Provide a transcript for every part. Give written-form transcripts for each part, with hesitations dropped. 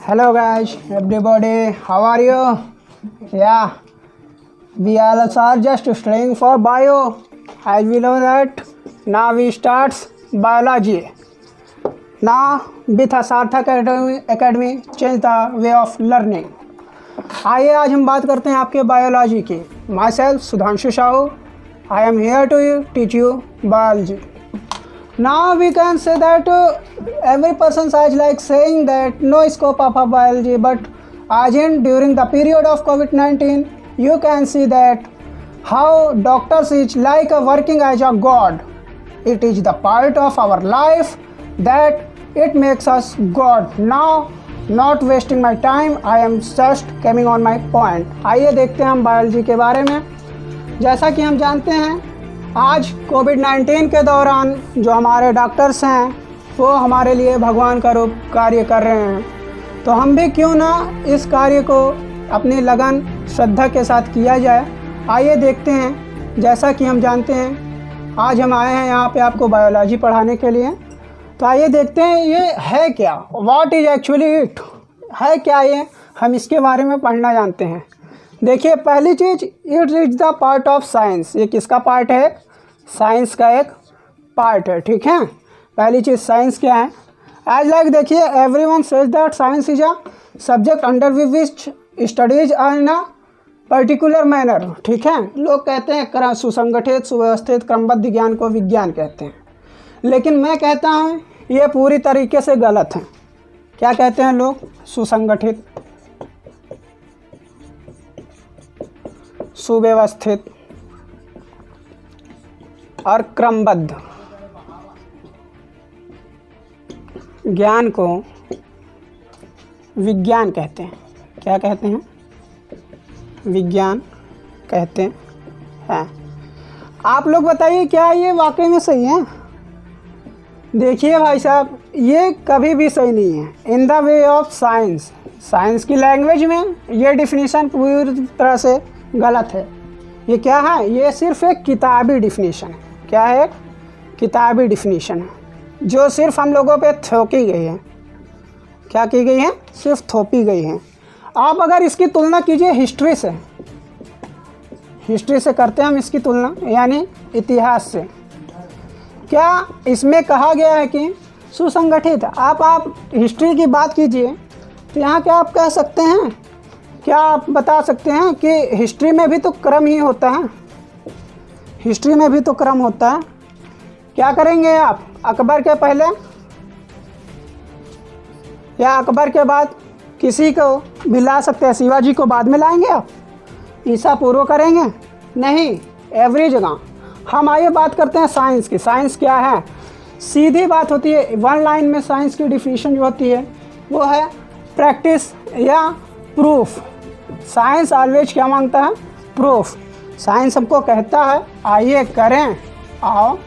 Hello guys, everybody, how are you? Yeah, we all are just studying for bio. As we know that now we start biology. Now with Sarthak Academy change the way of learning. आइए आज हम बात करते हैं आपके biology की. My self Sudhanshu Sahu. I am here to teach you biology. Now we can say that every person is like saying that no scope of biology, but as in during the period of COVID-19, you can see that how doctors is like working as a god. It is the part of our life that it makes us god. Now, not wasting my time, I am just coming on my point. आइए देखते हैं हम biology के बारे में. जैसा कि हम जानते हैं आज कोविड-19 के दौरान जो हमारे डॉक्टर्स हैं वो हमारे लिए भगवान का रूप कार्य कर रहे हैं. तो हम भी क्यों ना इस कार्य को अपनी लगन श्रद्धा के साथ किया जाए. आइए देखते हैं. जैसा कि हम जानते हैं आज हम आए हैं यहाँ पे आपको बायोलॉजी पढ़ाने के लिए. तो आइए देखते हैं ये है क्या, व्हाट इज़ एक्चुअली इट, है क्या ये, हम इसके बारे में पढ़ना जानते हैं. देखिए पहली चीज़, it is the part of science. ये किसका पार्ट है? साइंस का एक पार्ट है. ठीक है, पहली चीज़ साइंस क्या है. एज लाइक देखिए everyone says that science is a subject under which studies in a particular manner. ठीक है, लोग कहते हैं सुसंगठित सुव्यवस्थित क्रमबद्ध ज्ञान को विज्ञान कहते हैं, लेकिन मैं कहता हूँ ये पूरी तरीके से गलत है. क्या कहते हैं लोग? सुसंगठित सुव्यवस्थित और क्रमबद्ध ज्ञान को विज्ञान कहते हैं. क्या कहते हैं? विज्ञान कहते हैं. आप लोग बताइए क्या ये वाकई में सही है? देखिए भाई साहब, ये कभी भी सही नहीं है. In the way of science, science की लैंग्वेज में ये डिफिनीशन पूरी तरह से गलत है. ये क्या है? ये सिर्फ एक किताबी डिफिनीशन है. क्या है? किताबी डिफिनीशन है जो सिर्फ हम लोगों पे थोपी गई है. क्या की गई है? सिर्फ थोपी गई है. आप अगर इसकी तुलना कीजिए हिस्ट्री से, हिस्ट्री से करते हैं हम इसकी तुलना, यानी इतिहास से. क्या इसमें कहा गया है कि सुसंगठित? आप हिस्ट्री की बात कीजिए तो यहाँ क्या आप कह सकते हैं, क्या आप बता सकते हैं कि हिस्ट्री में भी तो क्रम ही होता है? हिस्ट्री में भी तो क्रम होता है. क्या करेंगे आप? अकबर के पहले या अकबर के बाद किसी को भी ला सकते हैं? शिवाजी को बाद में लाएंगे आप? ईसा पूर्व करेंगे? नहीं, एवरी जगह. हम आइए बात करते हैं साइंस की. साइंस क्या है? सीधी बात होती है. वन लाइन में साइंस की डिफिनीशन जो होती है वो है प्रैक्टिस या प्रूफ. साइंस ऑलवेज क्या मांगता है? प्रूफ. साइंस हमको कहता है आइए करें, आओ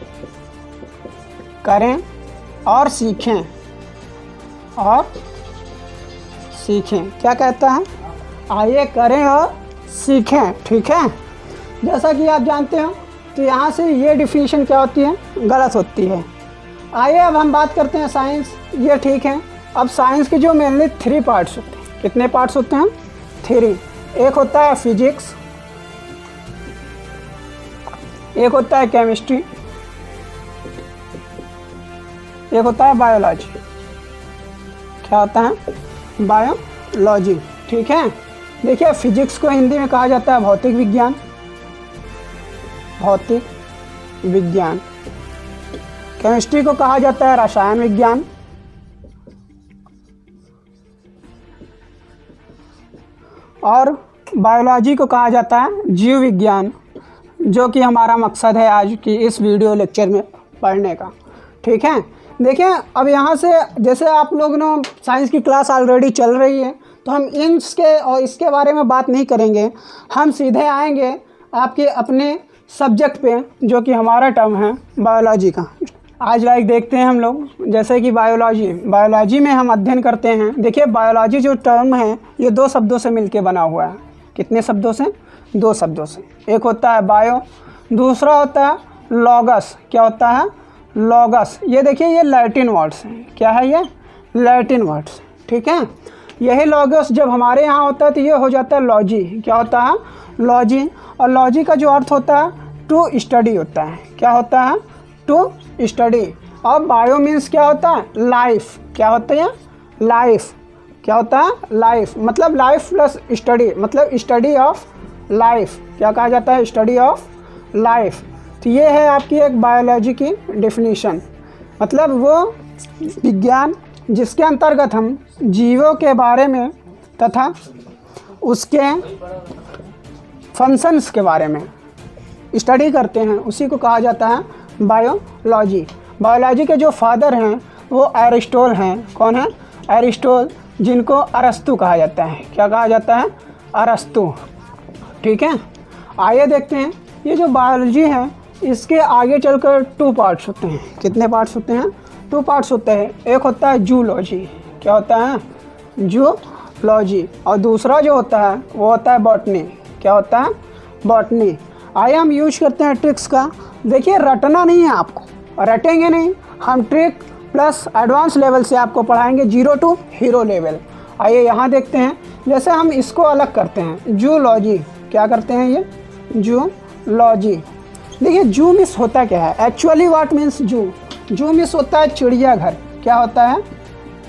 करें और सीखें, और सीखें. क्या कहता है? आइए करें और सीखें. ठीक है, जैसा कि आप जानते हो तो यहाँ से ये डिफिनीशन क्या होती है? गलत होती है. आइए अब हम बात करते हैं साइंस. ये ठीक है. अब साइंस के जो मेनली 3 पार्ट्स होते हैं. कितने पार्ट्स होते हैं? 3. एक होता है फिजिक्स, एक होता है केमिस्ट्री, एक होता है बायोलॉजी. क्या होता है? बायोलॉजी. ठीक है, देखिए फिजिक्स को हिंदी में कहा जाता है भौतिक विज्ञान. भौतिक विज्ञान. केमिस्ट्री को कहा जाता है रसायन विज्ञान. और बायोलॉजी को कहा जाता है जीव विज्ञान, जो कि हमारा मकसद है आज की इस वीडियो लेक्चर में पढ़ने का. ठीक है, देखिए अब यहाँ से जैसे आप लोग ने साइंस की क्लास ऑलरेडी चल रही है तो हम इसके और इसके बारे में बात नहीं करेंगे. हम सीधे आएंगे आपके अपने सब्जेक्ट पे, जो कि हमारा टर्म है बायोलॉजी का. आज लाइक देखते हैं हम लोग जैसे कि बायोलॉजी में हम अध्ययन करते हैं. देखिए बायोलॉजी जो टर्म है ये 2 शब्दों से मिलके बना हुआ है. कितने शब्दों से? 2 शब्दों से. एक होता है बायो, दूसरा होता है लॉगस. क्या होता है? लॉगस. ये देखिए ये लैटिन वर्ड्स हैं. क्या है ये? Latin words. ठीक है, यही लॉगोस जब हमारे यहाँ होता है तो ये हो जाता है लॉजी। क्या होता है? लॉजी। और लॉजी का जो अर्थ होता है टू स्टडी होता है। क्या होता है? To study. और बायो मीन्स क्या होता है? लाइफ। क्या होता है? लाइफ। क्या होता है? लाइफ। मतलब लाइफ प्लस स्टडी, मतलब स्टडी ऑफ लाइफ। क्या कहा जाता है? Study of life. तो ये है आपकी एक बायोलॉजी की डेफिनेशन, मतलब वो विज्ञान जिसके अंतर्गत हम जीवों के बारे में तथा उसके फंक्शंस के बारे में स्टडी करते हैं, उसी को कहा जाता है बायोलॉजी। बायोलॉजी के जो फादर हैं वो एरिस्टोटल हैं। कौन है? एरिस्टोटल, जिनको अरस्तु कहा जाता है। क्या कहा जाता है? अरस्तु। ठीक है, आइए देखते हैं ये जो बायोलॉजी है इसके आगे चलकर 2 पार्ट्स होते हैं। कितने पार्ट्स होते हैं? 2 पार्ट्स होते हैं। एक होता है जूलॉजी। क्या होता है? जूलॉजी। और दूसरा जो होता है वो होता है बॉटनी। क्या होता है? बॉटनी। आइए हम यूज करते हैं ट्रिक्स का। देखिए रटना नहीं है आपको, रटेंगे नहीं, हम ट्रिक प्लस एडवांस लेवल से आपको पढ़ाएंगे 0 टू हीरो लेवल। आइए यहाँ देखते हैं, जैसे हम इसको अलग करते हैं जूलॉजी। क्या करते हैं? ये जूलॉजी। देखिए जू मीन्स होता क्या है? एक्चुअली व्हाट मीन्स जू? जू मीन्स होता है चिड़ियाघर। क्या होता है?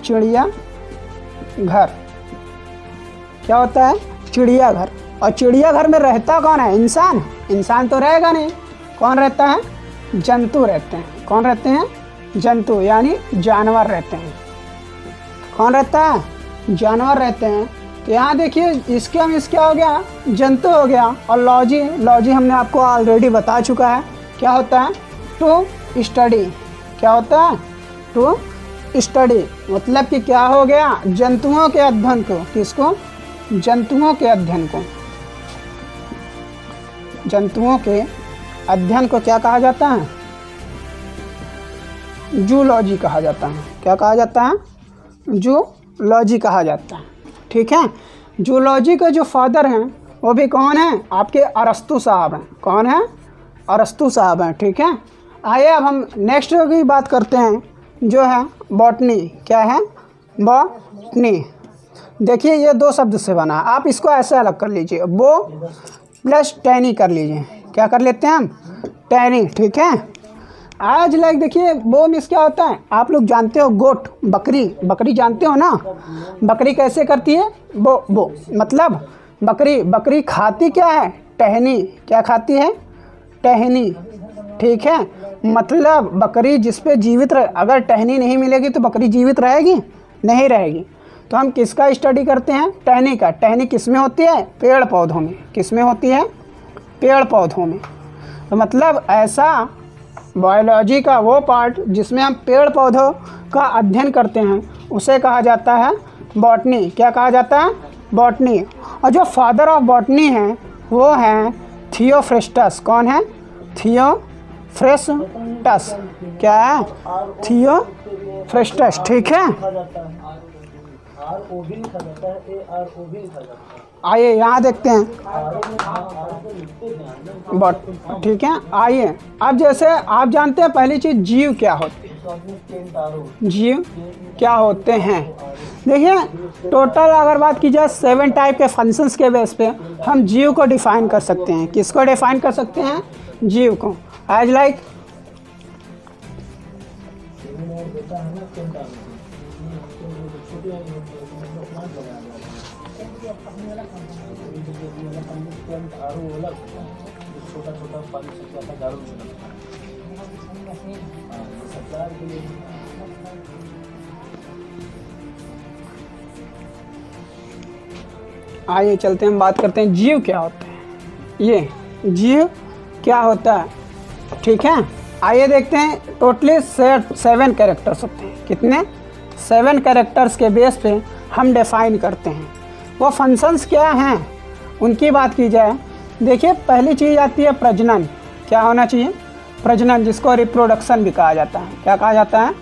चिड़ियाघर। क्या होता है? चिड़ियाघर। और चिड़ियाघर में रहता कौन है? इंसान। इंसान तो रहेगा नहीं, कौन रहता है? जंतु रहते हैं। कौन रहते हैं? जंतु, यानी जानवर रहते हैं। कौन रहता है? जानवर रहते हैं। तो यहाँ देखिए इसके हम क्या हो गया? जंतु हो गया। और लॉजी, लॉजी हमने आपको ऑलरेडी बता चुका है। क्या होता है? To study. क्या होता है? To study. मतलब कि क्या हो गया? जंतुओं के अध्ययन को। किसको? जंतुओं के अध्ययन को। जंतुओं के अध्ययन को क्या कहा जाता है? जूलॉजी कहा जाता है। क्या कहा जाता है? जूलॉजी कहा जाता है। ठीक है, जूलॉजी के जो फादर हैं वो भी कौन है? आपके अरस्तु साहब हैं। कौन है? अरस्तु साहब हैं। ठीक है, आइए अब हम नेक्स्ट की बात करते हैं जो है बॉटनी। क्या है? बॉटनी। देखिए ये 2 शब्द से बना है, आप इसको ऐसे अलग कर लीजिए, बो प्लस टैनी कर लीजिए। क्या कर लेते हैं हम? टैनी। ठीक है, आज लाइक देखिए बो मीन्स क्या होता है? आप लोग जानते हो गोट, बकरी। बकरी जानते हो ना? बकरी कैसे करती है? बो बो। मतलब बकरी, बकरी खाती क्या है? टहनी। क्या खाती है? टहनी। ठीक है, मतलब बकरी जिस पे जीवित रहे, अगर टहनी नहीं मिलेगी तो बकरी जीवित रहेगी? नहीं रहेगी। तो हम किसका स्टडी करते हैं? टहनी का। टहनी किस में होती है? पेड़ पौधों में। किस में होती है? पेड़ पौधों में। तो मतलब ऐसा बायोलॉजी का वो पार्ट जिसमें हम पेड़ पौधों का अध्ययन करते हैं उसे कहा जाता है बॉटनी। क्या कहा जाता है? बॉटनी। और जो फादर ऑफ बॉटनी हैं वो हैं थियोफ्रेस्टस। कौन है? थियोफ्रेस्टस। क्या है? थियोफ्रेस्टस। ठीक है, आइए यहाँ देखते हैं बट। ठीक है, आइए अब जैसे आप जानते हैं पहली चीज़ जीव क्या होते हैं? जीव क्या होते हैं? देखिए टोटल अगर बात की जाए 7 टाइप के फंक्शंस के बेस पे हम जीव को डिफाइन कर सकते हैं। किसको डिफाइन कर सकते हैं? जीव को। एज लाइक आइए चलते हैं, हम बात करते हैं जीव क्या होते हैं। ये जीव क्या होता है? ठीक है, आइए देखते हैं। टोटली 7 कैरेक्टर्स होते हैं। कितने? 7 कैरेक्टर्स के बेस पे हम डिफाइन करते हैं। वो फंक्शंस क्या हैं उनकी बात की जाए, देखिए पहली चीज़ आती है प्रजनन। क्या होना चाहिए? प्रजनन, जिसको रिप्रोडक्शन भी कहा जाता है। क्या कहा जाता है?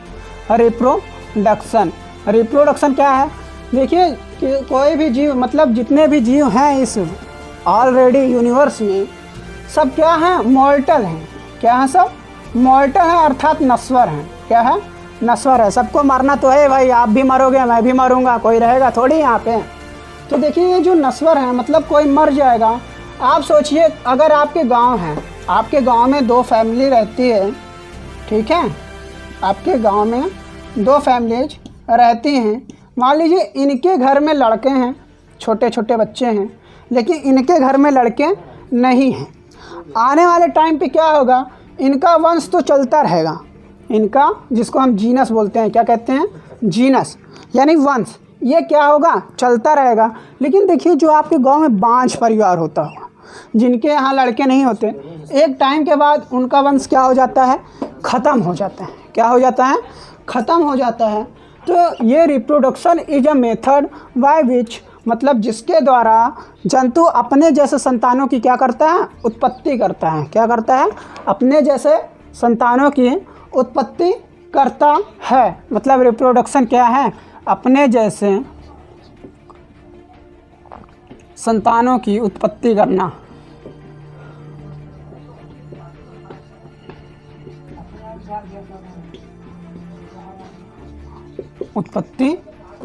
रिप्रोडक्शन। रिप्रोडक्शन क्या है? देखिए कि कोई भी जीव, मतलब जितने भी जीव हैं इस ऑलरेडी यूनिवर्स में, सब क्या हैं? मॉर्टल हैं। क्या हैं? सब मॉर्टल हैं, अर्थात नश्वर हैं। क्या है? नश्वर है, सबको मरना तो है भाई, आप भी मरोगे मैं भी मरूंगा, कोई रहेगा थोड़ी यहाँ पे। तो देखिए ये जो नश्वर है मतलब कोई मर जाएगा। आप सोचिए अगर आपके गांव है, आपके गांव में 2 फैमिली रहती है, ठीक है, आपके गांव में 2 फैमिलीज रहती हैं, मान लीजिए इनके घर में लड़के हैं, छोटे छोटे बच्चे हैं, लेकिन इनके घर में लड़के नहीं हैं। आने वाले टाइम पे क्या होगा, इनका वंश तो चलता रहेगा, इनका जिसको हम जीनस बोलते हैं, क्या कहते हैं, जीनस यानी वंश, ये क्या होगा, चलता रहेगा। लेकिन देखिए जो आपके गांव में बांझ परिवार होता होगा, जिनके यहाँ लड़के नहीं होते, एक टाइम के बाद उनका वंश क्या हो जाता है, ख़त्म हो जाता है। क्या हो जाता है, ख़त्म हो जाता है। तो ये reproduction is a method by which, मतलब जिसके द्वारा जंतु अपने जैसे संतानों की क्या करता है, उत्पत्ति करता है। क्या करता है, अपने जैसे संतानों की उत्पत्ति करता है। मतलब रिप्रोडक्शन क्या है, अपने जैसे संतानों की उत्पत्ति करना। उत्पत्ति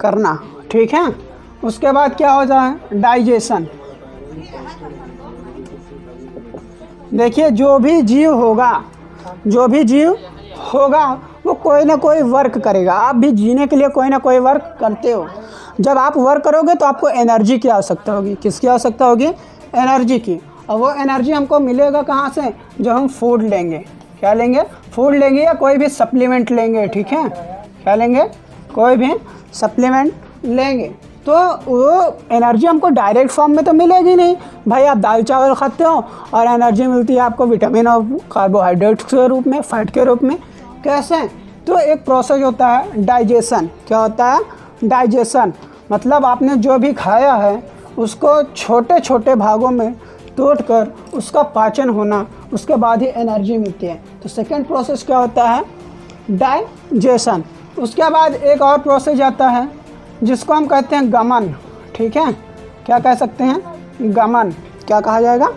करना, ठीक है। उसके बाद क्या हो जाए, डाइजेशन। देखिए जो भी जीव होगा, जो भी जीव होगा वो कोई ना कोई वर्क करेगा। आप भी जीने के लिए कोई ना कोई वर्क करते हो। जब आप वर्क करोगे तो आपको एनर्जी की आवश्यकता होगी। किसकी आवश्यकता होगी, एनर्जी की। और वो एनर्जी हमको मिलेगा कहाँ से, जो हम फूड लेंगे। क्या लेंगे, फूड लेंगे या कोई भी सप्लीमेंट लेंगे, ठीक है। क्या लेंगे, कोई भी सप्लीमेंट लेंगे। तो वो एनर्जी हमको डायरेक्ट फॉर्म में तो मिलेगी नहीं भाई। आप दाल चावल खाते हो और एनर्जी मिलती है आपको विटामिन और कार्बोहाइड्रेट्स के रूप में, फैट के रूप में। कैसे, तो एक प्रोसेस होता है डाइजेशन। क्या होता है, डाइजेशन। मतलब आपने जो भी खाया है उसको छोटे छोटे भागों में तोड़कर उसका पाचन होना, उसके बाद ही एनर्जी मिलती है। तो सेकंड प्रोसेस क्या होता है, डाइजेशन। उसके बाद एक और प्रोसेस आता है जिसको हम कहते हैं गमन, ठीक है। क्या कह सकते हैं, गमन। क्या कहा जाएगा,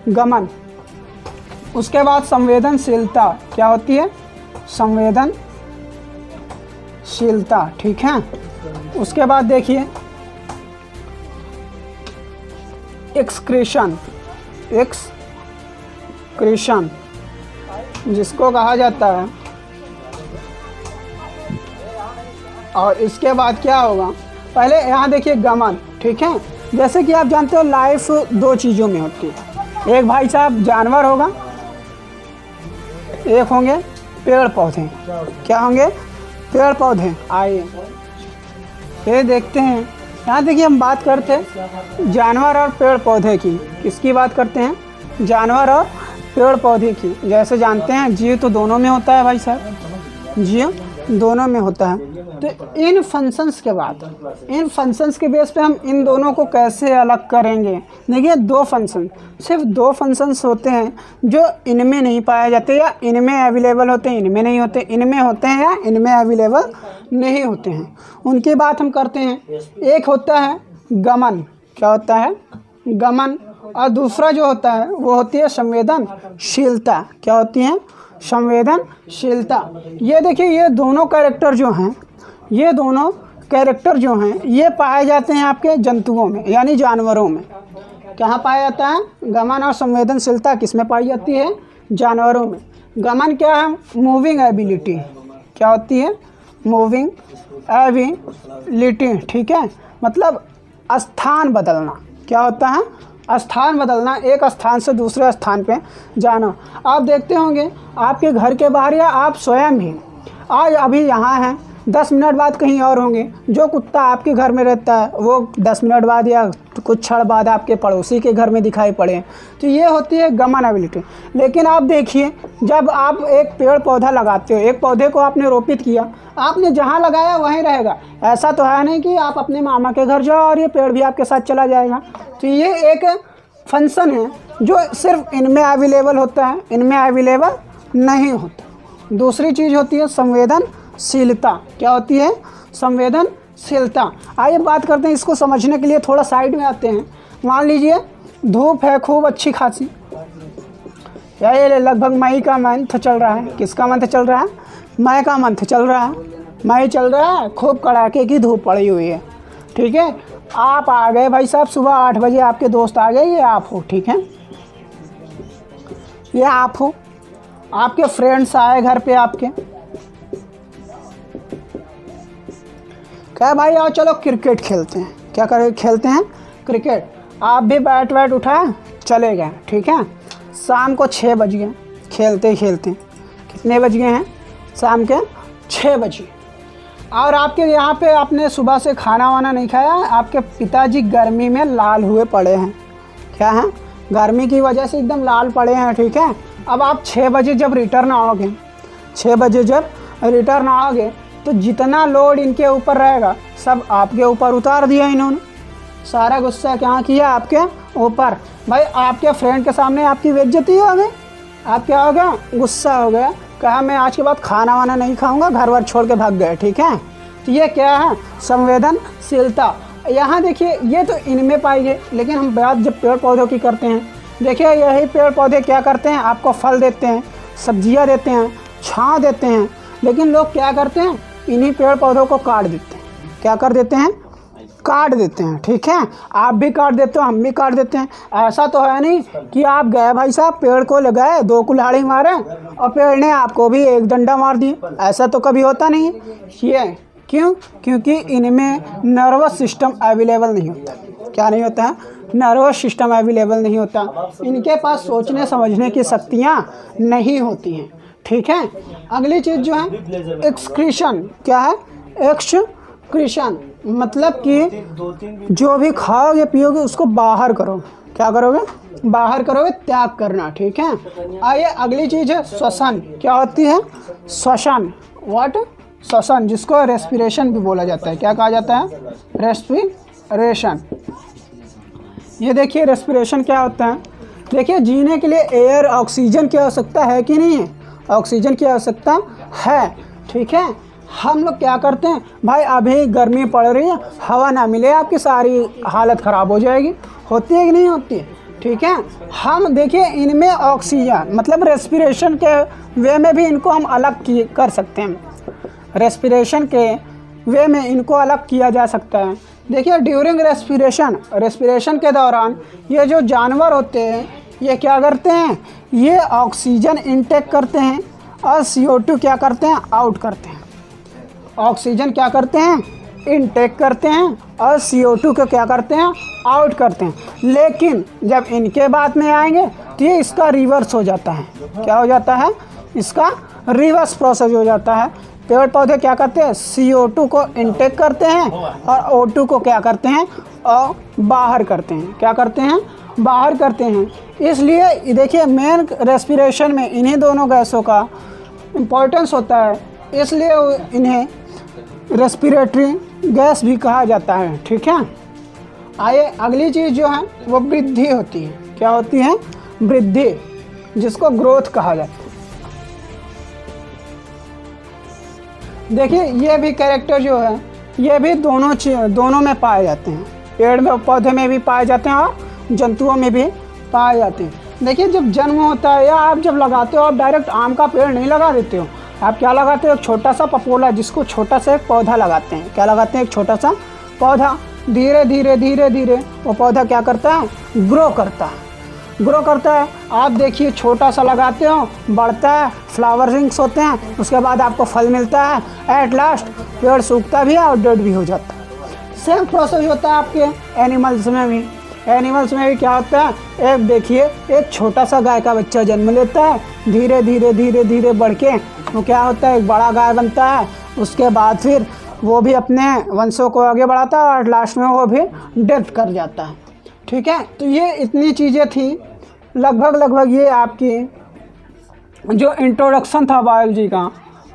गमन। उसके बाद संवेदनशीलता। क्या होती है, संवेदनशीलता, ठीक है। उसके बाद देखिए एक्सक्रीशन, एक्सक्रीशन जिसको कहा जाता है। और इसके बाद क्या होगा, पहले यहाँ देखिए गमन, ठीक है। जैसे कि आप जानते हो लाइफ 2 चीज़ों में होती है। एक भाई साहब जानवर होगा, एक होंगे पेड़ पौधे। क्या होंगे, पेड़ पौधे। आइए ये देखते हैं, यहाँ देखिए हम बात करते हैं जानवर और पेड़ पौधे की। किसकी बात करते हैं, जानवर और पेड़ पौधे की। जैसे जानते हैं जीव तो दोनों में होता है भाई साहब, जीव दोनों में होता है। तो इन फंक्शंस के बाद, इन फंक्शंस के बेस पे हम इन दोनों को कैसे अलग करेंगे। देखिए 2 फंक्शन, सिर्फ 2 फंक्शंस होते हैं जो इनमें नहीं पाए जाते, या इनमें अवेलेबल होते हैं, इनमें नहीं होते। इनमें होते हैं या इनमें अवेलेबल नहीं होते हैं, उनकी बात हम करते हैं। एक होता है गमन। क्या होता है, गमन। और दूसरा जो होता है वो होती है संवेदनशीलता। क्या होती है, संवेदनशीलता। ये देखिए ये दोनों कैरेक्टर जो हैं, ये दोनों कैरेक्टर जो हैं ये पाए जाते हैं आपके जंतुओं में, यानी जानवरों में। कहाँ पाया जाता है, गमन और संवेदनशीलता किस में पाई जाती है, जानवरों में। गमन क्या है, मूविंग एबिलिटी। क्या होती है, मूविंग एबिलिटी, ठीक है। मतलब स्थान बदलना। क्या होता है, स्थान बदलना, एक स्थान से दूसरे स्थान पे जाना। आप देखते होंगे आपके घर के बाहर या आप स्वयं ही आज अभी यहाँ हैं, 10 मिनट बाद कहीं और होंगे। जो कुत्ता आपके घर में रहता है वो 10 मिनट बाद या कुछ क्षण बाद आपके पड़ोसी के घर में दिखाई पड़े। तो ये होती है गमन एबिलिटी। लेकिन आप देखिए जब आप एक पेड़ पौधा लगाते हो, एक पौधे को आपने रोपित किया, आपने जहाँ लगाया वहीं रहेगा। ऐसा तो है नहीं कि आप अपने मामा के घर जाओ और ये पेड़ भी आपके साथ चला जाएगा। तो ये एक फंक्शन है जो सिर्फ इनमें अवेलेबल होता है, इनमें अवेलेबल नहीं होता। दूसरी चीज़ होती है संवेदनशीलता। क्या होती है, संवेदनशीलता। आइए बात करते हैं, इसको समझने के लिए थोड़ा साइड में आते हैं। मान लीजिए धूप है खूब अच्छी खासी, या ये लगभग मई का मंथ चल रहा है। किसका मंथ चल रहा है, मई का मंथ चल रहा है, मई चल रहा है, खूब कड़ाके की धूप पड़ी हुई है, ठीक है। आप आ गए भाई साहब सुबह 8 बजे, आपके दोस्त आ गए, ये आप हो, ठीक है, ये आप हो। आपके फ्रेंड्स आए घर पे आपके, क्या भाई आओ चलो क्रिकेट खेलते हैं, क्या करें, खेलते हैं क्रिकेट। आप भी बैट वैट उठाए चले गए, ठीक है। शाम को 6 बज गए खेलते खेलते, कितने बज गए हैं, शाम के 6 बजे। और आपके यहाँ पे आपने सुबह से खाना वाना नहीं खाया, आपके पिताजी गर्मी में लाल हुए पड़े हैं, क्या है, गर्मी की वजह से एकदम लाल पड़े हैं, ठीक है। अब आप 6 बजे जब रिटर्न आओगे, 6 बजे जब रिटर्न आओगे तो जितना लोड इनके ऊपर रहेगा सब आपके ऊपर उतार दिया इन्होंने, सारा गुस्सा क्या किया आपके ऊपर। भाई आपके फ्रेंड के सामने आपकी बेइज्जती हो गई, आप क्या हो गया, गुस्सा हो गया, कहा मैं आज के बाद खाना वाना नहीं खाऊंगा, घर वर छोड़ के भाग गए, ठीक है। तो ये क्या है, संवेदनशीलता। यहाँ देखिए ये तो इनमें पाई गई, लेकिन हम बात जब पेड़ पौधों की करते हैं, देखिए यही पेड़ पौधे क्या करते हैं, आपको फल देते हैं, सब्जियाँ देते हैं, छाँव देते हैं, लेकिन लोग क्या करते हैं, इन्हीं पेड़ पौधों को काट देते हैं, क्या कर देते हैं, काट देते हैं, ठीक है। आप भी काट देते हो, हम भी काट देते हैं। ऐसा तो है नहीं कि आप गए भाई साहब पेड़ को लगाए, 2 कुल्हाड़ी मारे और पेड़ ने आपको भी 1 डंडा मार दिया, ऐसा तो कभी होता नहीं है। ये क्यों, क्योंकि इनमें नर्वस सिस्टम अवेलेबल नहीं होता, क्या नहीं होता है, नर्वस सिस्टम अवेलेबल नहीं होता, इनके पास सोचने समझने की शक्तियाँ नहीं होती हैं, ठीक है। अगली चीज़ जो है एक्सक्रीशन, क्या है, एक्सक्रीशन मतलब कि जो भी खाओगे पियोगे उसको बाहर करो, क्या करोगे, बाहर करोगे, त्याग करना, ठीक है। आइए अगली चीज़ है श्वसन, क्या होती है, श्वसन, व्हाट, श्वसन, जिसको रेस्पिरेशन भी बोला जाता है, क्या कहा जाता है, रेस्पिरेशन। ये देखिए रेस्पिरेशन क्या होता है, देखिए जीने के लिए एयर ऑक्सीजन की आवश्यकता है कि नहीं है, ऑक्सीजन की आवश्यकता है, ठीक है। हम लोग क्या करते हैं भाई, अभी गर्मी पड़ रही है, हवा ना मिले आपकी सारी हालत ख़राब हो जाएगी, होती है कि नहीं होती है, ठीक है। हम देखिए इनमें ऑक्सीजन मतलब रेस्पिरेशन के वे में भी इनको हम अलग कर सकते हैं, रेस्पिरेशन के वे में इनको अलग किया जा सकता है। देखिए ड्यूरिंग रेस्पिरेशन के दौरान ये जो जानवर होते हैं ये क्या करते हैं, ये ऑक्सीजन इनटेक करते हैं और CO2 क्या करते हैं, आउट करते हैं। ऑक्सीजन क्या करते हैं, इनटेक करते हैं और CO2 को क्या करते हैं, आउट करते हैं। लेकिन जब इनके बाद में आएंगे तो ये इसका रिवर्स हो जाता है, क्या हो जाता है, इसका रिवर्स प्रोसेस हो जाता है। पेड़ पौधे क्या करते हैं, CO2 को इनटेक करते हैं और O2 को क्या करते हैं, और बाहर करते हैं, क्या करते हैं, बाहर करते हैं। इसलिए देखिए मेन रेस्पिरेशन में इन्हीं दोनों गैसों का इम्पोर्टेंस होता है, इसलिए इन्हें रेस्पिरेटरी गैस भी कहा जाता है, ठीक है। आइए अगली चीज़ जो है वो वृद्धि होती है, क्या होती है, वृद्धि, जिसको ग्रोथ कहा जाता है। देखिए ये भी कैरेक्टर जो है ये भी दोनों में पाए जाते हैं, पेड़ में पौधे में भी पाए जाते हैं और जंतुओं में भी पाए जाते हैं। देखिए जब जन्म होता है या आप जब लगाते हो, आप डायरेक्ट आम का पेड़ नहीं लगा देते हो, आप क्या लगाते हो, एक छोटा सा पपोला, जिसको छोटा सा एक पौधा लगाते हैं, क्या लगाते हैं, एक छोटा सा पौधा। धीरे धीरे धीरे धीरे वो पौधा क्या करता है, ग्रो करता है, ग्रो करता है। आप देखिए छोटा सा लगाते हो, बढ़ता है, फ्लावरिंग्स होते हैं, उसके बाद आपको फल मिलता है, एट लास्ट पेड़ सूखता भी है और डेड भी हो जाता है। सेम प्रोसेस होता है आपके एनिमल्स में भी। एनिमल्स में भी क्या होता है, एक देखिए एक छोटा सा गाय का बच्चा जन्म लेता है, धीरे धीरे धीरे धीरे बढ़ के वो क्या होता है, एक बड़ा गाय बनता है, उसके बाद फिर वो भी अपने वंशों को आगे बढ़ाता है और लास्ट में वो भी डेथ कर जाता है, ठीक है। तो ये इतनी चीज़ें थी, लगभग ये आपकी जो इंट्रोडक्शन था बायोलॉजी का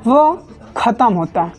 वो ख़त्म होता है।